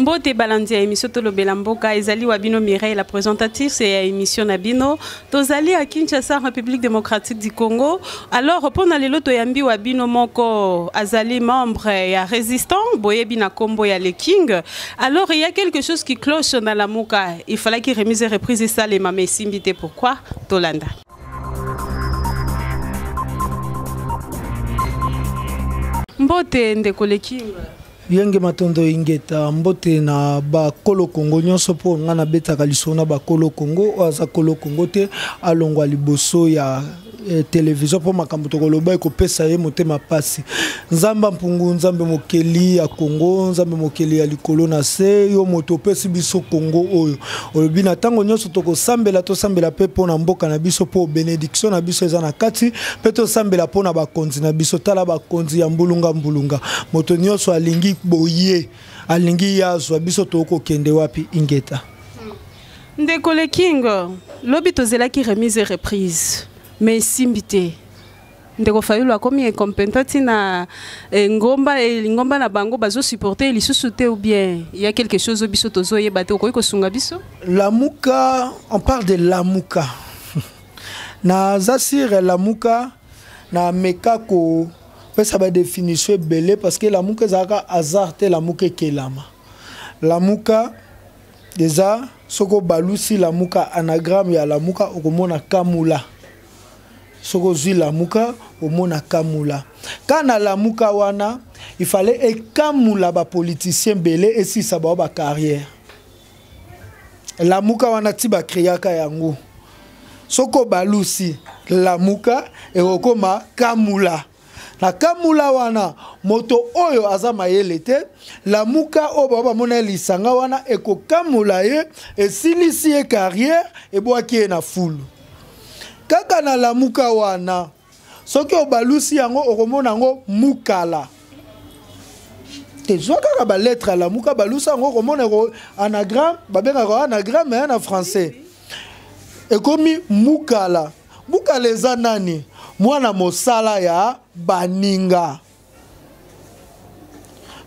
Mbote Balandia émission Tolobela Mboka ezali Wabino Mireille la présentatrice et émission Nabino tozali à Kinshasa République démocratique du Congo. Alors pour nalelo toyambi Wabino moko azali membre ya résistant boyebi na kombo ya le King. Alors il y a quelque chose qui cloche dans la Mouka. Il fallait qu'il remise et reprise ça les mamés simbité pourquoi Tolanda. Mbote ndeko le King. Yenge matondo ingeta mbote na ba kolo Congo nyonso po ngana betaka lisona ba kolo Congo aza kolo Congo te alongwa liboso ya télévision pour makambo tokoloba ko pesa ye motema pasi nzamba mpungu nzambe mokeli ya Congo nzambe mokeli ya likolo na se yo moto pesi biso Congo oyo olobi na tango nyonso tokosambela to sambela pe pona mboka na biso po bénédiction na biso eza na kati pe to sambela pona bakonzi na biso tala bakonzi ya mbulunga moto nyonso alingi boye alingi yazwa biso toko kende wapi ingeta ndeko le King lobi tozela ki remise et reprise mais simbité ndeko fayulu akomi incompétent na ngomba na bango bazo supporter lisusu te ou bien il y a quelque chose biso tozo yebate ko sunga biso la muka on parle de la muka na zasir la muka na mekako pesa ba définition belé parce que la muka zaka hasard te la muka kelama la muka déjà soko balusi la muka anagramme ya la muka okomona kamula soko zui la muka omona kamula kana la muka wana il fallait ekamula ba politicien belé et si ça ba carrière la muka wana tiba kriaka yango soko balusi la muka e okoma kamula na kamula wana moto oyo azama yelete la muka o baba mona lisanga wana eko kamula ye e silisi e carrière e boaki na fulu kaka na la muka wana soki obalusi yango okomona yango mukala te zoka ba lettre la muka balusa yango okomona anagramme babengaka anagramme na français ekomi mukala mukala eza nani mwana mosala ya baninga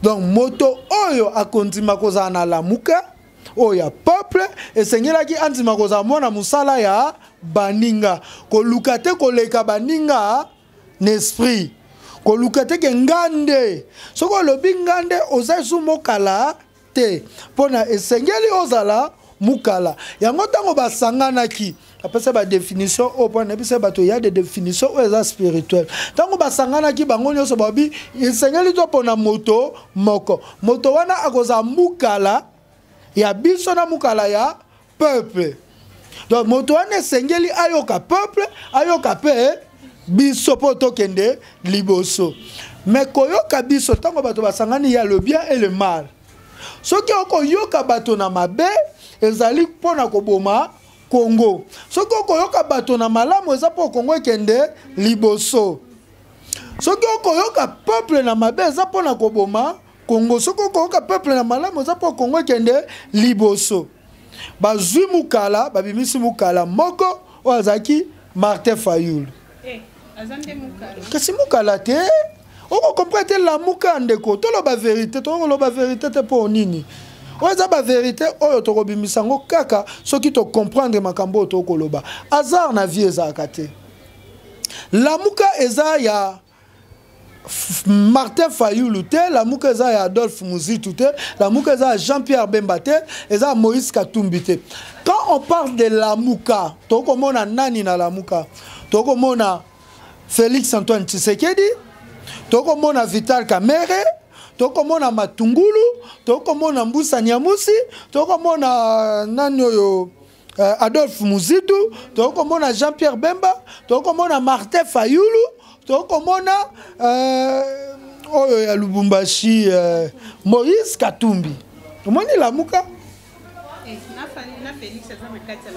donc moto oyo akondima kozala na la muka oyo ya peuple esengelaki andima kozala mwana mosala ya baninga koluka te koleka baninga n'esprit koluka te ke ngande soko olobi ngande oza esu mokala te mpona esengeli ozala mukala yango ntango basanganaki apesa ba définition au point na bato ya des définitions ou spirituelles tango basangana ki bango nyonso babi esengeli to pona moto moko moto wana akoza mukala ya biso na mukala ya peuple donc moto wana esengeli ayoka peuple ayoka pe biso poto kende liboso mais koyoka biso tango bato basangani ya le bien et le mal soki okoyoka bato na mabe ezali pona koboma Congo. Soki okoyoka bato na malamu eza po Congo ekende liboso. Soki okoyoka peuple na mabe eza po na koboma Congo. Soki okoyoka peuple na malamu eza po Congo ekende liboso. Bazwi mukala, babimisi mukala moko wazaki Martin Fayulu. Azande mukala. Kasi mukala te. Oko comprendre la muka ndeko. Tolo ba vérité, tolo ba vérité te po nini. Oza ba vérité oyo tokobimisa ngo kaka soki to comprendre makambo to koloba hasard na vie eza kate la muka eza ya Martin Fayulu te la muka eza ya Adolphe Muzitu te la muka eza ya Jean-Pierre Bemba te eza Moïse Katumbi te quand on parle de la muka tokomona nani na la muka tokomona Félix Antoine Tshisekedi tokomona Vital Kamerhe tokomona Matungulu tokomona Mbusa Nyamusi tokomona nani oyo Adolphe Muzitu tokomona Jean-Pierre Bemba tokomona Martin Fayulu tokomona oyo ya Lubumbashi Moïse Katumbi omoni la muka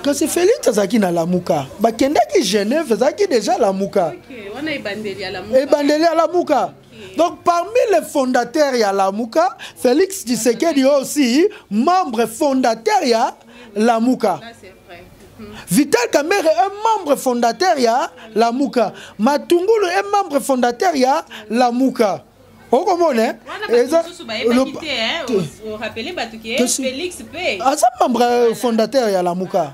kasi Félix azaki na la muka bakendaki Genève azaki déjà la muka wana ebandeli ya la muka. Donc parmi les fondateurs ya la muka, Félix Tshisekedi aussi membre fondateur ya la muka. Vital Kamerhe est membre fondateur ya la muka. Matungulu est membre fondateur ya la muka. On comprend, Félix P. membre fondateur ya Lamuka.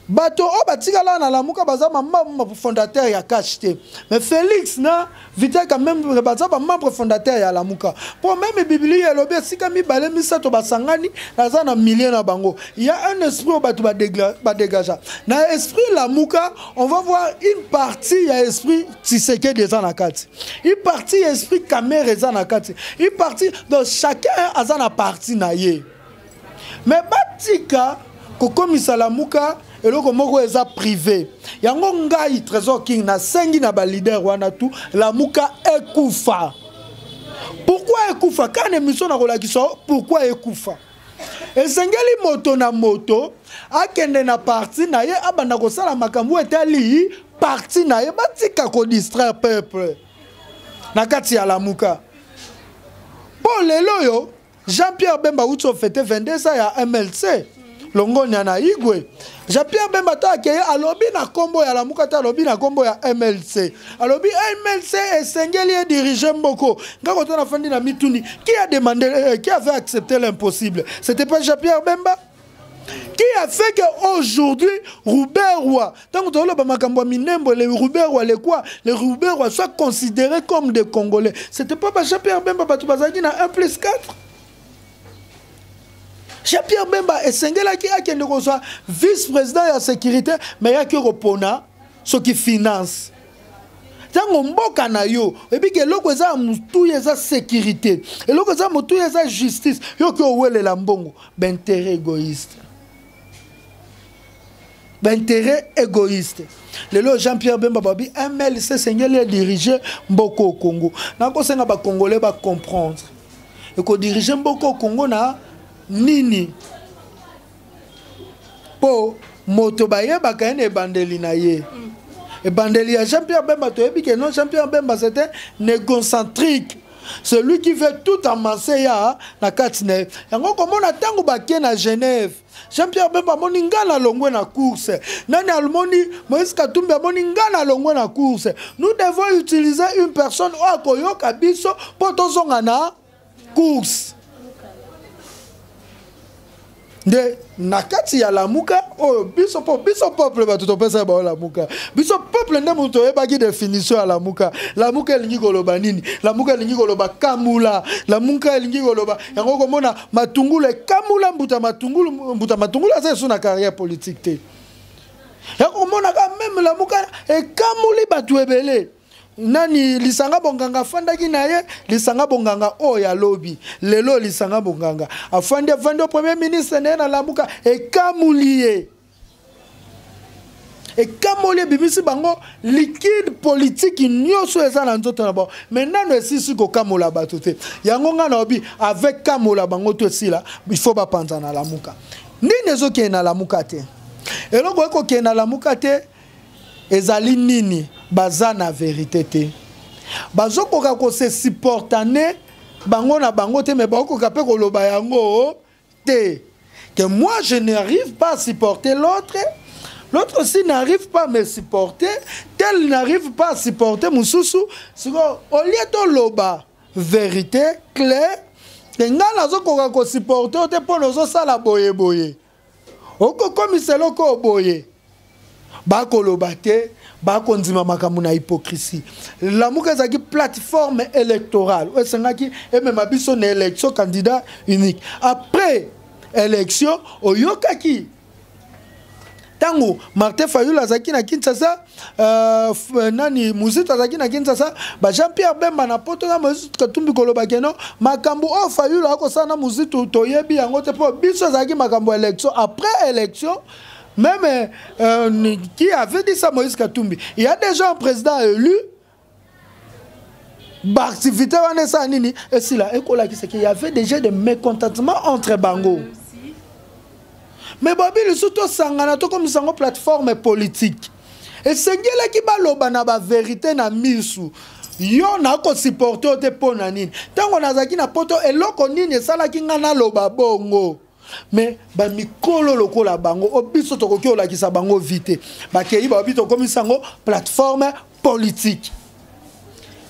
Bato o batikala na Lamuka baza membre fondateur ya KHT. Mais Félix na vite quand même baza membre fondateur ya Lamuka. Pour même Bible ya lobi sika mi balé mi sato basangani naza na million na bango. Il y a un esprit au bato ba dégager. Na esprit Lamuka, on va voir une partie ya esprit Tshisekedi eza na kati. Une partie esprit Kamere eza na kati. Une partie donc chacun aza na partie na ye. Mais batika kokomisa Lamuka eloko moko eza privé. Yango ngai Trésor King na sengi na ba leader wana tout Lamuka ekufa. Pourquoi ekufa? Quand émission na kolakisa pourquoi ekufa? Esengeli moto na moto akende na parti na ye abanda kosala makambo etali parti na ye batika ko distraire peuple. Na kati ya Lamuka. Bon lelo yo Jean-Pierre Bemba Outso fête 22 ans ya MLC. Longonya na Igwe. Jean-Pierre Bemba ta akeye alobi na kombo ya Lamuka ta alobi na kombo ya MLC. Alobi MLC esengeli e diriger Mboko. Ngako to na fandi na mituni. Qui a demandé qui avait accepté l'impossible? C'était pas Jean-Pierre Bemba? Qui a fait qu'aujourd'hui, Robert Roy, tant que tu as les Robert Roy, les quoi, les Robert Roy soient considérés comme des Congolais. C'était pas Jean-Pierre Bemba, tu vas dire 1+4. Jean-Pierre Bemba est Sengela qui a vice-président de la sécurité, mais il y a que Repona, ce qui finance. Tango mboka na yo et puis que loko za mutu yeza sécurité et loko za mutu yeza justice yo ko wele la mbongo d'intérêt égoïste. D'intérêt égoïste. Le Jean-Pierre Bemba babi MLC Sengeli diriger Mboko au Congo. Na ko senga ba congolais ba comprendre. Et ko diriger Mboko au Congo na nini po moto baye ba kane bandeli na ye. Et bandeli à Jean-Pierre Bemba, tu as dit que non, Jean-Pierre Bemba c'était négocentrique. Celui qui veut tout amasser à la Katine. Et comment on a tant de à Genève. Jean-Pierre Bemba moninga na longwe na course. Nani almoni Moïse Katumbi moninga na longwe na course. Nous devons utiliser une personne au akoyoka biso pour tozonga na course. De nakati ya Lamuka oh biso peuple ba tout pesa ba Lamuka biso peuple nde muto e bagi définition ya Lamuka elingi koloba nini Lamuka elingi koloba kamula Lamuka elingi koloba yango komona matungulu kamula mbuta matungulu asa suna carrière politique te yango komona ka même Lamuka e kamuli batu ebele nani lisanga bonganga fandaki na ye lisanga bonganga ya lobby lelo lisanga bonganga afandi premier ministre na Lamuka e kamulié bimisi bango liquide politique nyoso eza na nzoto na ba maintenant esisi ko kamola batote yango nga na obi avec kamola bango to sila il faut ba panza na Lamuka nini ezoke na Lamuka te eloko eko ke na Lamuka te ezali nini baza na vérité te bazokoka ko se supportane bango na bango te mais bakoka pe koloba yango te que moi je n'arrive pas à supporter l'autre aussi n'arrive pas à me supporter tel n'arrive pas à supporter mususu siko au lieu de loba vérité claire nga nazokoka ko supporter te po nozo sala boye oko komiselo ko boye bakoloba te bakondima makambo na hypocrisie Lamuka ezaki plateforme électorale esengaki emema biso na élection candidat unique après élection oyokaki tango Martin Fayulu azaki na Kinshasa nani Muzito azaki na Kinshasa ba Jean-Pierre Bemba na poto na Moïse Katumbi koloba keno makambo Fayulu akosana Muzito toyebi yango te po biso azaki makambo élection après élection. Même qui avait dit ça Moïse Katumbi. Il y a déjà un président élu. Activité et si là, il y avait déjà des mécontentements entre Bango. Mais Babi, le surtout Sanganato comme une plateforme politique. Et c'est là qui va la vérité na misu. Yo na ko supporter te ponanine. Tant on a zaki na poto et loko nini sala ki ngana loba bongo. Mais ba mikolo lokola bango obiso tokoki olakisa bango vite ba kei ba bito comme sango plateforme politique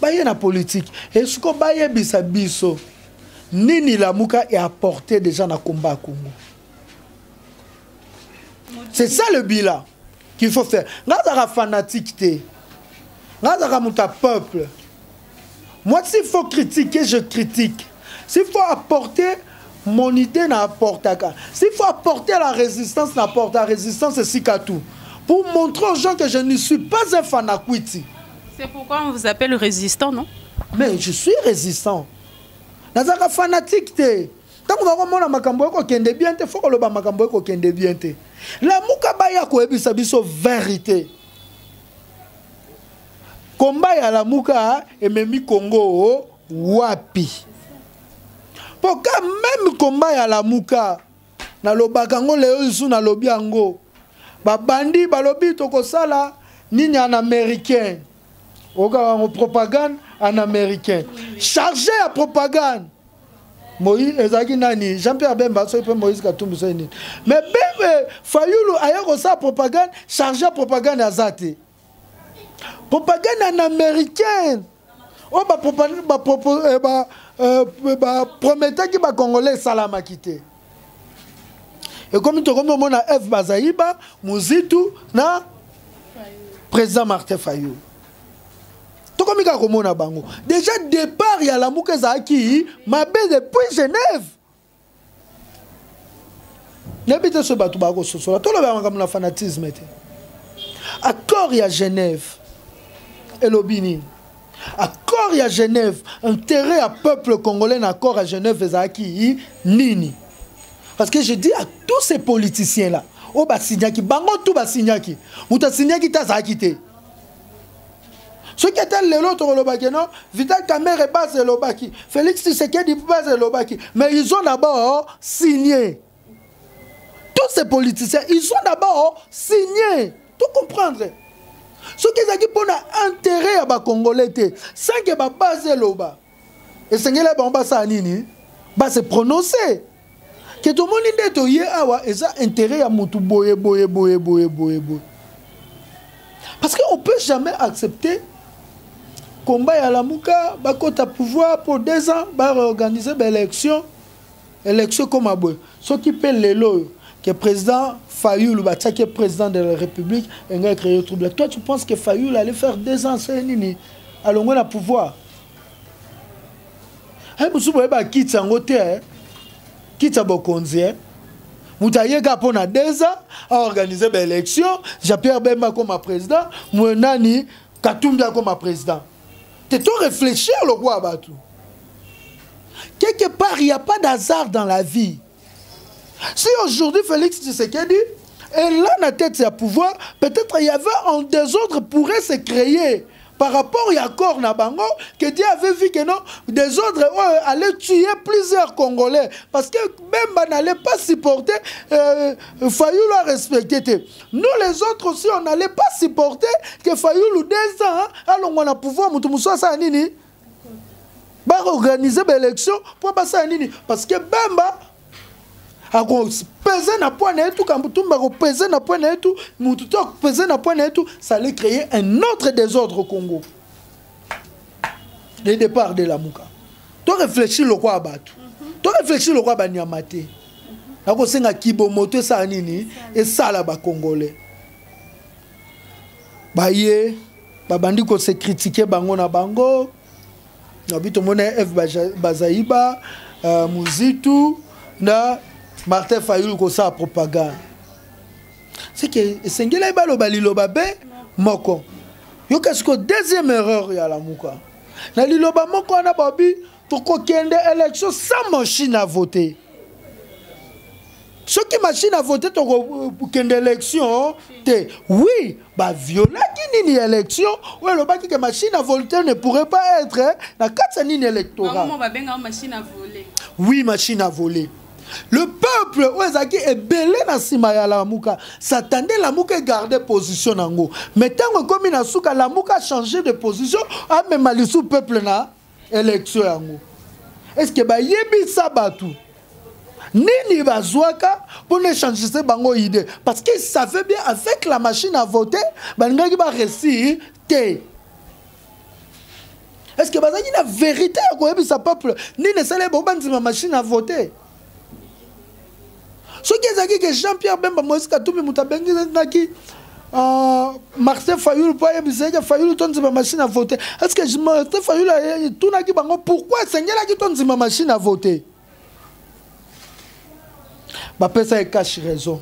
baye na politique et ce que baye bisa biso nini Lamuka est apporté déjà na combat Congo. C'est ça le bilan qu'il faut faire. Ngazara fanatique té. Ngazara muta peuple. Moi s'il faut critiquer, je critique. S'il faut apporter mon idée n'apporte pas. S'il faut apporter la résistance n'apporte la résistance c'est Sikatou. Pour montrer aux gens que je ne suis pas un fanakwiti. C'est pourquoi on vous appelle résistant, non? Mais je suis résistant. Nazaka fanatique té. Tant que vous avez makambo ko kende bien té, faut que le makambo ko kende bien té. Lamuka baya ko ebisa biso vérité. Combat ya Lamuka ememi Congo wapi. Pourquoi même combat ya Lamuka na lobaka ngo leo isu na lobi ango. Ba bandi ba lobi toko sala nini en américain. Oka propagande en américain. Chargé à propagande. Moïse ezaki nani Jean-Pierre Bemba so pe Moïse Katumbi so nini. Mais bébé Fayulu ayako sa propagande chargé à propagande azate. Propagande en américain. Oh ba propagande promettait que ba congolais salama quitté. Et comme tu comme on a F Bazaïba, Muzitu na président Martin Fayulu. Déjà départ il y a la Moukezaki Mabé depuis Genève. N'habite ce bateau bago sosola. Tout le monde a un fanatisme. Accord il y a Genève. Et l'Obini. Accord il y a Genève. Intérêt à peuple congolais accord à Genève Ezaki Nini. Parce que je dis à tous ces politiciens là, au Basignaki, bango tout Basignaki, Mouta Signaki Tazakité. Ceux qui étaient les autres Lobaki, non, Vital Kamerhe base Lobaki, Félix Tshisekedi base Lobaki, mais ils ont d'abord signé. Tous ces politiciens, ils ont d'abord signé. Tout comprendre. Ceux qui ont pour intérêt à la Congolais, sans que la base Loba, et sans que la base Nini, va se prononcer. Que tout le monde ait toyé awa, et ça intérêt à Moutou boye. Parce qu'on ne peut jamais accepter combat à la Mouka, à pouvoir pour 2 ans, organiser des élections comme à Boy. Ce qui peut les lois, que le président Fayulu, qui est président de la République, a créé le trouble. Toi, tu penses que Fayulu allait faire 2 ans, c'est nini? Alors, on a pouvoir. Vous savez, qui est quitte à Bokonzi, Moutayega pour 2 ans à organiser des élections, Jean-Pierre Bemba comme président, Mouenani Katumbi comme président. Tu dois réfléchir le roi Abatou. Quelque part, il n'y a pas d'hasard dans la vie. Si aujourd'hui Félix Tshisekedi est là dans la tête de pouvoir, peut-être il y avait un désordre pourrait se créer. Par rapport à l'accord Nabango, que Dieu avait vu que non, des autres allaient tuer plusieurs Congolais. Parce que même n'allait pas supporter, Fayulu a respecté. Nous les autres aussi, on n'allait pas supporter que Fayulu 2 ans, alors on a pouvoir, Nini, organiser des élections pour passer à Nini. Parce que Bemba, a pesé na point et tout, quand tout va peser na point et tout, peser na point et tout, ça allait créer un autre désordre au Congo. Le départ de la Mouka. Tu réfléchis le roi Abatou. Tu réfléchis le roi Banyamate. Tu réfléchis Kibo Moto sa nini et ça là bas Congolais. Baye, babandi ko se critiquer bango na bango. Nabito mona F Bazaïba, Muzitu na Martin Fayulu ko sa propagande. C'est que Sengela ba lo baliloba be moko. Yo qu'est-ce que deuxième erreur ya la Mouka. Na liloba moko na babi to ko kende élection sans machine à voter. Ceux qui machine à voter pour kende élection oui, bah viola qui ni élection ou le baki que machine à voter ne pourrait pas être na quatre ni électoral. Machine à voler. Oui, machine à voler. Le peuple Ouezaki est belé na sima ya la Mouka. S'attendait la Mouka garder position nango. Mais tant que comme na souka la Mouka a changé de position, a même malisou peuple na élection yango. Est-ce que ba yebi sabatu? Nini bazouaka pour ne changer ce bango idée parce qu'ils savaient bien avec la machine à voter, ba ngaki ba réussir té. Est-ce que bazaki na vérité ya koyebisa peuple nini esala bobandima machine à voter? Ce qui est que Jean-Pierre Bemba Moïse Katumbi mutabengi naki Martin Fayoul pour yebisa Fayoul tonzima machine à voter. Est-ce que Martin Fayoul tout naki bango pourquoi sengela ki tonzima machine à voter? Ba pesa e cache raison.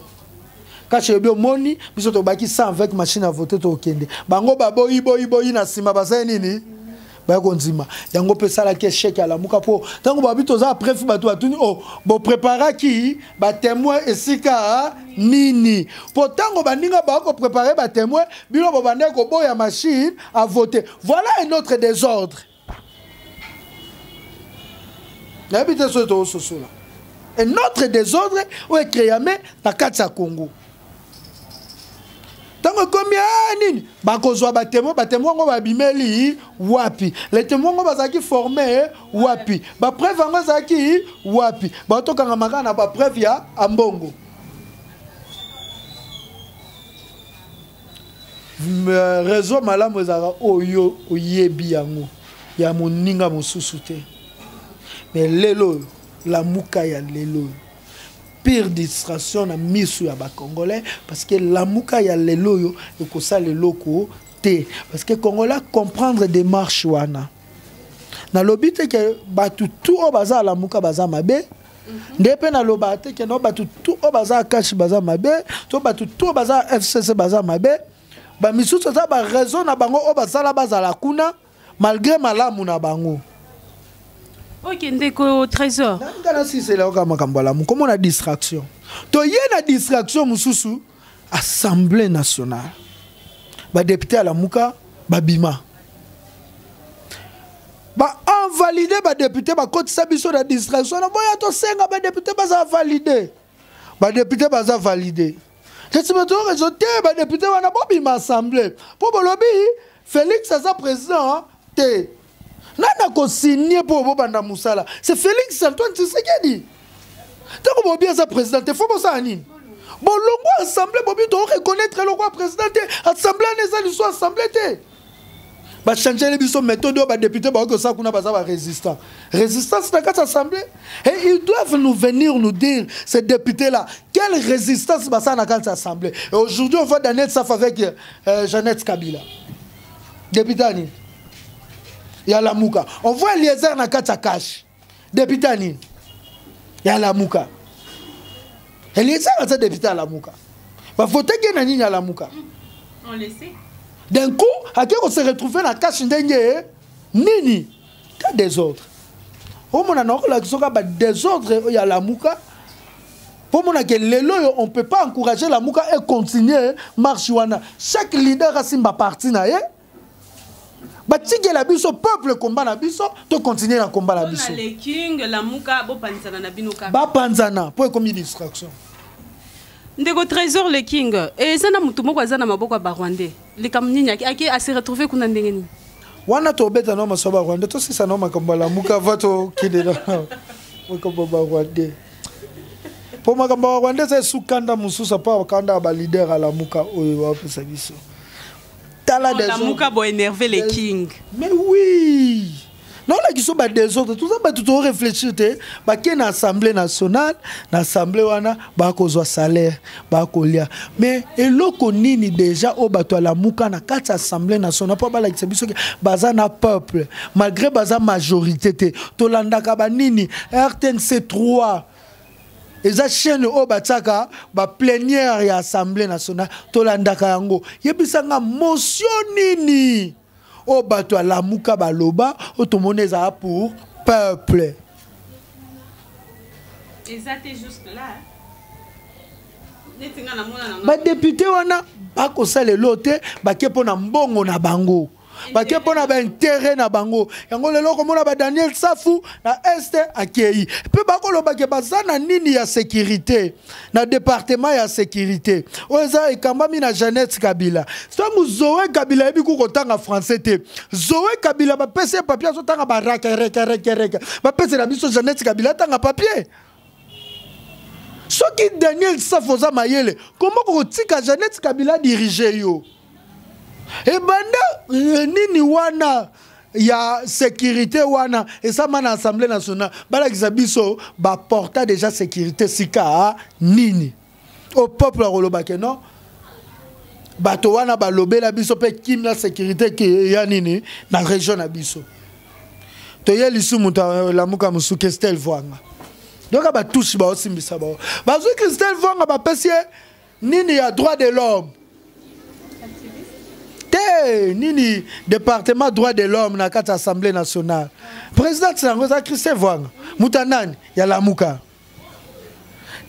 Cache ebio moni biso to baki sans avec machine à voter to okende. Bango babo ibo na sima basa nini? Ba konzima yango pesa la ke chèque à la muka po tango ba bito za après bato atuni oh bo prépara ki ba témoin esika nini po tango baninga ba ko préparer ba témoin bilo bo bande ko boya machine à voter. Voilà un autre désordre. N'habite ce to so là. Un autre désordre est créé dans Katsa Congo. Tant que combien nini bakozwa batémoin ngo babimeli wapi les témoins ngo bazaki formé wapi ba preuve ngo zaki wapi ba tokanga makana ba preuve ya ambongo réseau malamu ezaka oyo oyebi yango ya moninga mosusu te mais lelo la muka ya lelo pire distraction na misu ya ba congolais parce que la muka ya lelo yo ekosa leloko te parce que congolais comprendre démarche wana na lobite ke batu tout o baza la muka baza mabe ndepe na lobate ke no batu tout o baza cash baza mabe to batu tout baza FCC baza mabe ba misu ça ba raison na bango o bazala bazala kuna malgré malamu na bango. Ok, ndeko trésor. Si c'est là comment on a distraction. To yena distraction mususu Assemblée nationale. Ba député à la muka ba bima. Ba invalider ba député ba côté sabiso la distraction. Na boya to senga ba député ba za valider. Ba député ba za valider. Je me trouve rejeté ba député wana bo bima assemblée. Po bolobi Félix Aza président te nana ko signer pour bobanda musala c'est Félix Antoine Tshisekedi tant que bien sa présidente faut pas ça nini bon longo assemblée bobi to reconnaître le roi président assemblée les soit assemblée te ba changer les biso méthode ba député ba ko ça kuna ba résistant résistance dans cette assemblée et ils doivent nous venir nous dire ces députés là quelle résistance ba ça dans cette assemblée et aujourd'hui on va donner ça avec Jeannette Kabila député ani ya la muka on voit Eliezer na kata cash député ani ya la muka Eliezer a député à la muka va voter que nani ya la muka on le sait d'un coup à qui on se retrouver na cash ndenge nini ka désordre au mona na ko la kisoka ba désordre ya la muka pour mona que lelo on peut pas encourager la muka et continuer marche wana chaque leader a simba parti na ye Batige la biso peuple combat na biso to continuer na combat la biso. Le king la muka bo panzana na binoka. Ba panzana pour comme distraction. Ndeko trésor le king et ça na mutu moko azana maboko ba Rwandais. Le kamninya aki a se retrouver kuna ndengeni. Wana to beta no masoba Rwandais to sisa no makamba la muka vato kidela. Ko ba Rwandais. Pour makamba Rwandais c'est sukanda mususa pa kanda ba leader à la muka oyo wa pesa biso. La muka bo énerver les kings. Mais oui. Non là qui sont ba des autres tout ça ba tout réfléchir te ba ken assemblée nationale na assemblée wana ba kozwa salaire ba kolia mais eloko nini déjà o bato la muka na kati assemblée nationale pa ba la kisebiso baza na peuple malgré baza majorité te to landaka ba nini RTNC 3 eza chaîne o bataka ba plénière ya assemblée nationale to landaka yango yebisanga motion nini o bato la muka baloba o to moneza pour peuple exacté juste là netinga na mona ba député wana ba ko sale lote ba kepo na mbongo na bango ba kepo na ba intérêt na bango yango lelo ko mona ba Daniel Safu na este akei pe ba ko loba ke bazana nini ya sécurité na département ya sécurité oza ekambami na Jeannette Kabila somo Zoé Kabila ebi ko tanga français te Zoé Kabila ba pese papier so tanga ba reka ba pese na biso Jeannette Kabila tanga papier soki Daniel Safu za mayele comment ko tika Jeannette Kabila diriger yo et banda nini wana ya sécurité wana et ça man assemblée nationale bala kisabiso ba porta déjà sécurité sika nini au peuple rolobake non bato wana ba lobela biso pe kim la sécurité ki ya nini na région na biso to ye lisu muta la muka musu Christelle Vwanga donc ba touche ba osimbisa ba bazo Christelle Vwanga ba pesie nini ya droit de l'homme nini département droit de l'homme na kati assemblée nationale président Tsangoza Christelle Vwanga mutanani ya Lamuka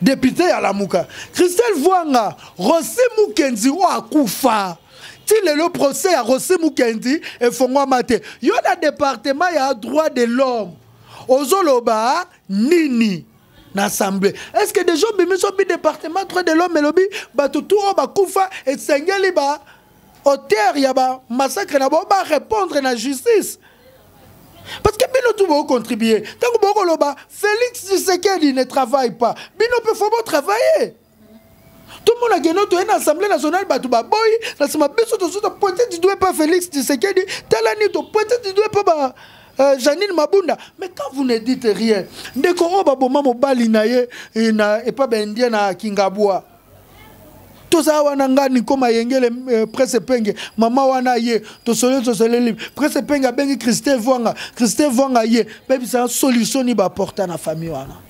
député ya Lamuka Christelle Vwanga Rossi Mukenzi o akufa ti le procès ya Rossi Mukenzi e fongwa mate yo na département ya droit de l'homme ozoloba nini na assemblée est-ce que déjà bimiso bi département droit de l'homme elobi bato tout o bakufa et sengeli ba auteur y a ba massacre na ba répondre na justice parce que bino tout va contribuer tant que boko loba Félix Tshisekedi ne travaille pas bino peut faut travailler tout le monde a gagné dans l'Assemblée nationale ba tout ba boy na sima biso to pointer du doigt pas Félix Tshisekedi talani to pointer du doigt pas Janine Mabunda mais quand vous ne dites rien ndeko o ba boma mobali na ye na et pas bendien na Kingabwa tout ça wana ngani koma yengele presse penge mama wana ye to sole libre presse penge bengi Christelle Vwanga ye baby ça solution ni ba porter na famille wana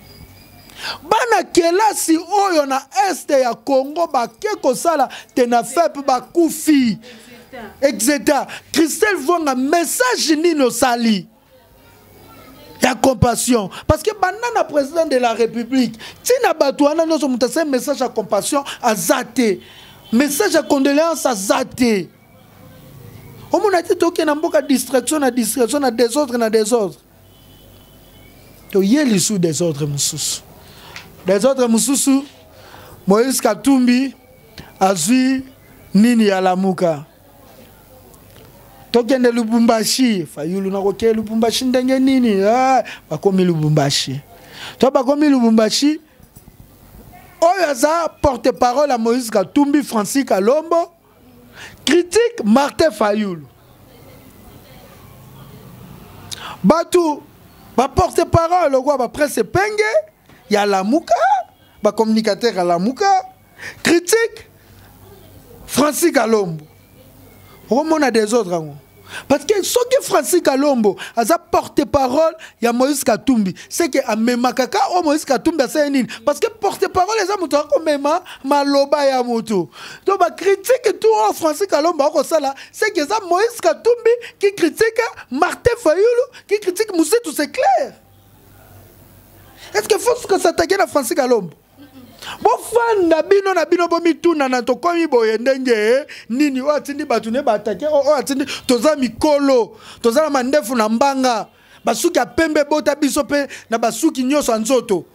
bana kelasi oyo na este ya Congo ba keko sala tena fep ba kufi etc. Christelle Vwanga message nino sali ya compassion parce que banana président de la République tina batouana no somutase message à compassion à zate message à condoléance à zate on m'a dit toke na mboka distraction na désordre to yeli sous désordre mususu Moïse Katumbi azui nini ya Lamuka tokende Lubumbashi Fayulu na koke Lubumbashi ndenge nini bakomi Lubumbashi to bakomi Lubumbashi oyo za porte-parole à Moïse Katumbi Francis Kalombo critique Martin Fayulu batu ba porte-parole quoi ba presse penge ya Lamuka ba communicateur à Lamuka critique Francis Kalombo on a des autres parce que ce que Francis Kalombo a porte-parole il y a Moïse Katumbi c'est que Memakaka o Moïse Katumbi c'est nini parce que porte-parole les amuto ko mema maloba ya moto donc ba critique tout Francis Kalombo ko sala c'est que ça Moïse Katumbi qui critique Martin Fayulu qui critique Moussetou c'est clair est-ce que faut que s'attaquer à Francis Kalombo bon fan na bino bomi tuna na to komi boye ndenge nini o atindi batune batake o atindi toza mikolo toza na mandefu na mbanga basuki apembe bota biso pe na basuki nyoso nzoto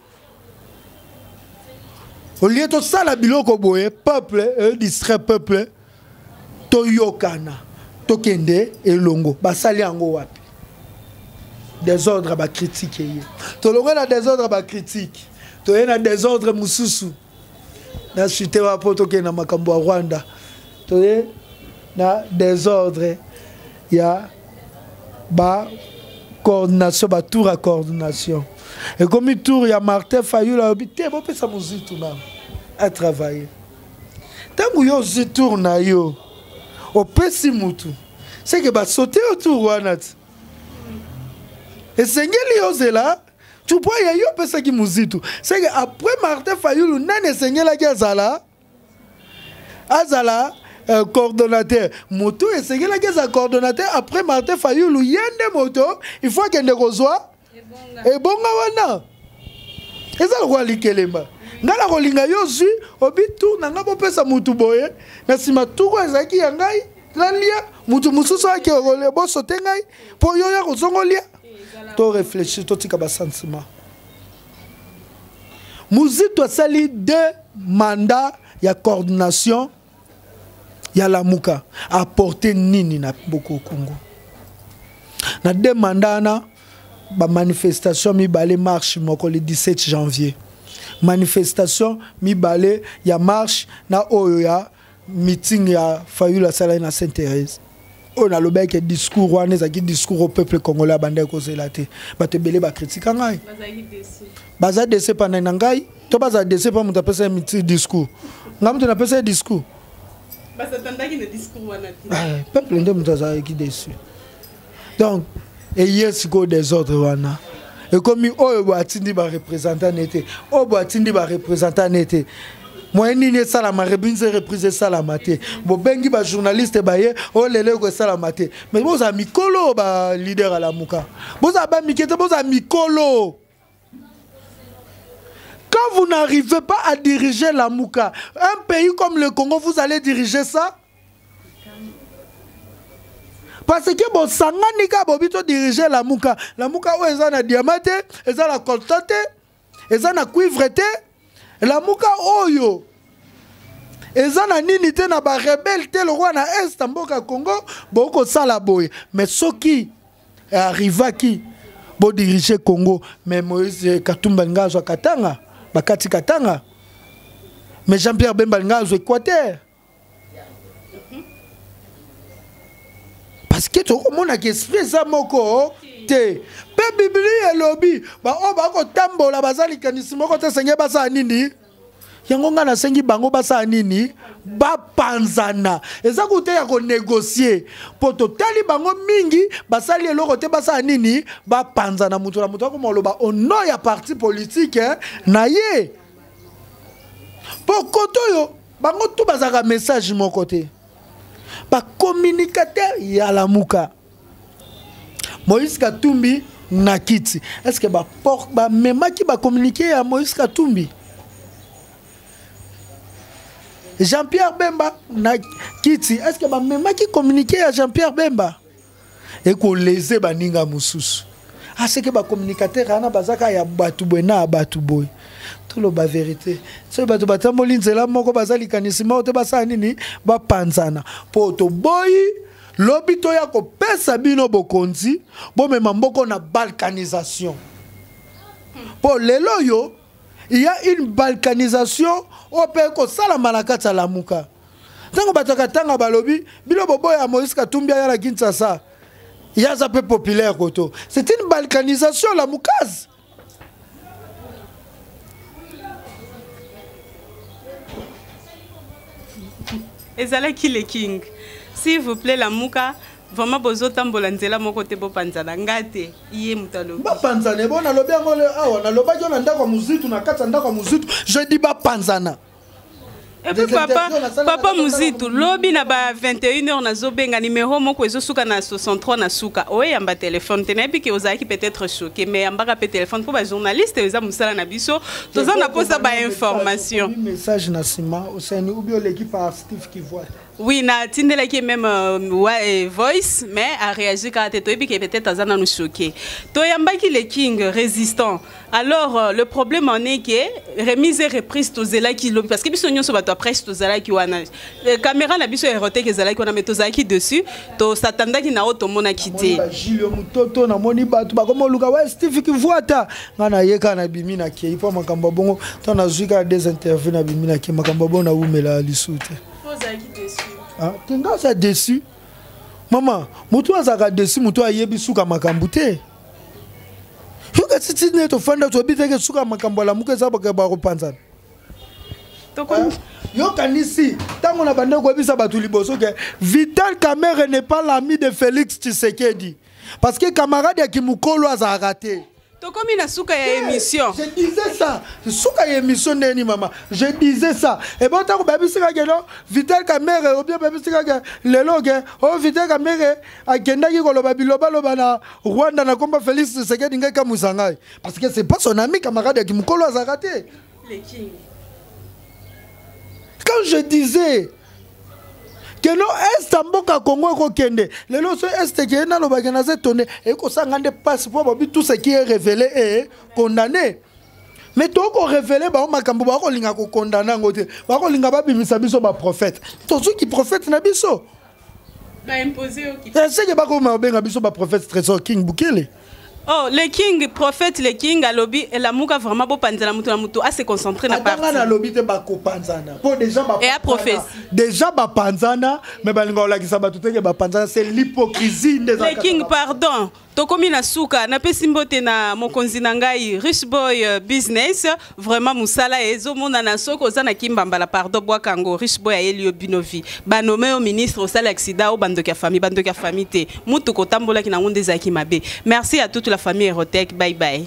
au lieu to sala biloko boye peuple distrait peuple to yokana to kende elongo basali yango wapi désordre ba critique to longa na désordre ba critique to yena désordre mususu na chute wa poto ke na makambo ya Rwanda to ye na désordre ya ba coordination ba tour à coordination et comme tour ya Martin Fayulu a habité bo pesa muzitu na à travailler tangu yo tour na yo o pesi mutu c'est que ba sauter autour wana et sengeli yo zela tu vois, il y a un peu qui mouzitu. C'est qu'après Martin Fayulu, nane sengela ki azala coordonnateur. Moto et sengela ki azala coordonnateur. Après Martin Fayulu, yende moto, il faut qu'il ne reçoive. Et bonga wana. Et ça le roi likelema. Ngala rolinga yo zui, obi tour na ngabo pesa mutu boye. Na sima tour ezaki yangai, lalia mutu mususu aki role bo sotengai po yo ya kozongolia. To réfléchir to tika ba sentiment Mouzito a sali 2 mandats ya coordination ya Lamuka apporter nini na boko Congo na 2 mandats na ba manifestation mi balé marche moko le 17 janvier manifestation mi balé ya marche na oyo ya meeting ya Fayulu sala na Sainte-Thérèse on a le bec discours on est qui discours au peuple congolais bandé ko zelate ba te belé ba critique ngai baza décès pendant ngai to baza décès pas muta pesa miti discours ngam tu na pesa discours basa tandaki ne discours wana peuple ndé muta za qui déçu donc et yes go des autres wana et comme oyo ba tindi ba représentant n'était o ba tindi ba représentant n'était moi ni sala ma rebinze reprise sala maté bo bengi ba journaliste ba ye o lele ko sala maté mais bo za mikolo ba leader à la muka bo za ba mikete bo za mikolo. Quand vous n'arrivez pas à diriger la muka, un pays comme le Congo, vous allez diriger ça? Parce que bon sanganika bobito diriger la muka o ezana diamante ezana coltate ezana cuivre te la muka oyo ezana nini te na ba rebelle te le roi na est mboka Congo boko sala boy mais soki arriva qui bo diriger Congo mais Moïse Katumba ngazwa katanga bakati katanga mais Jean-Pierre Bemba ngazwa Équateur. Parce que tu as qui esprit ça moko te pe Biblia et lobby ba o ba ko tambola bazali kanisi moko te senye basa nini yango nga na sengi bango basa nini ba panzana eza ko te ya ko négocier poto tali bango mingi basali eloko te basa nini ba panzana mutu na mutu ko moloba ono ya parti politique na ye pokoto yo bango tu bazaka message moko te ba communicateur ya la muka Moïse Katumbi na kiti est-ce que ba porte ba mema ki ba communiquer à Moïse Katumbi Jean-Pierre Bemba na kiti est-ce que ba mema ki communiquer à Jean-Pierre Bemba et ko lese ba ninga mususu ah c'est que ba communicateur ana bazaka ya batu bena batu boy lo ba vérité so ba to batamboli nzela moko bazali kanisima ote basa nini ba panzana poto boy lobito ya ko pesa bino bokonzi bo mema mboko na balkanisation po lelo yo il y a une balkanisation o pe ko sala malakata la muka tango bataka tanga balobi bilo boboya ya Moïse Katumbi ya la Kinshasa ya za peu populaire koto c'est une balkanisation la mukazi. Ezalaki le king. S'il vous plaît la muka vraiment bozo tambola nzela moko te bo panzana ngate iye mutalo. Ba panzana bona lobi ngole awa na loba jona ndako muzitu na kata ndako muzitu je dis ba panzana. Et puis papa muzitu lobi na ba 21h na zobenga numéro moko ezo suka na 63 na suka oye yamba téléphone tenebi ke ozaki peut-être choqué mais yamba ka pe téléphone pour ba journaliste eza musala na biso toza na posa ba information message na sima au sein ou bien l'équipe par Steve qui voit. Oui, na tindela qui même voice, mais a réagi quand tu es peut-être à nous choquer. Toyamba qui le king résistant. Alors le problème en est que remise et reprise to zela qui parce que biso nyonso bato après to zela qui wana caméra na biso eroté que zela qui wana meto zaki dessus to satanda qui na auto mona quitté. Julio mutoto na moni bato ba comme luka wa Steve qui voit ta ngana yeka na bimina ki ipo makamba bongo to na zuka des interviews na bimina ki makamba bongo na umela lisute. Ah, tinga ça déçu. Maman, mutu azaka déçu, mutu ayebi suka makambu te. Yoka titi ne to fanda to biteke suka makambu la muke za ba ko panzana. Yoka nisi, tango na bande ko bisa batu liboso ke Vital Kamerhe n'est pas l'ami de Félix Tshisekedi. Parce que camarade ya Kimukolo a raté. Comme une souka émission. Je disais ça. Souka émission neni maman. Je disais ça. Et bon tant que baby sika gelo Vital Kamerhe ou bien baby sika lelo ge oh Vital Kamerhe agenda ki koloba biloba loba na Rwanda na komba Félix Tshisekedi ngaka musangai parce que c'est pas son ami camarade qui mukolo a raté. Les king. Quand je disais que non est mboka Congo ko kende lelo so est que na loba na zetonné et ko sangande passeport bobi tout ce qui est révélé est condamné mais to ko révélé ba makambo ba ko linga ko condamner ngote ba ko linga ba bimisa biso ba prophète to ceux qui prophète na biso ba imposer au qui c'est que ba ko ma benga biso ba prophète Trésor King Bukele Oh, le king, prophète, le king, à lobby, et la mouka vraiment beau panzana mutu à se concentrer na partie. Attends, lobby te bako panzana. Pour déjà ba et à prophétie. Déjà ba panzana, mais balinga la kisaba tout que ba panzana, c'est l'hypocrisie des le king, pardon. Tokomi na suka, na pesimbote na mokonzi na ngai, Rich Boy Business, vraiment musala ezo mona na soko za na kimbambala pardon bwa kango, Rich Boy ayeli obinovi. Ba nommé au ministre au sala accident au bandoka famille te. Mutu kotambola ki na ngonde za ki mabe. Merci à toute la famille Erotech, bye bye.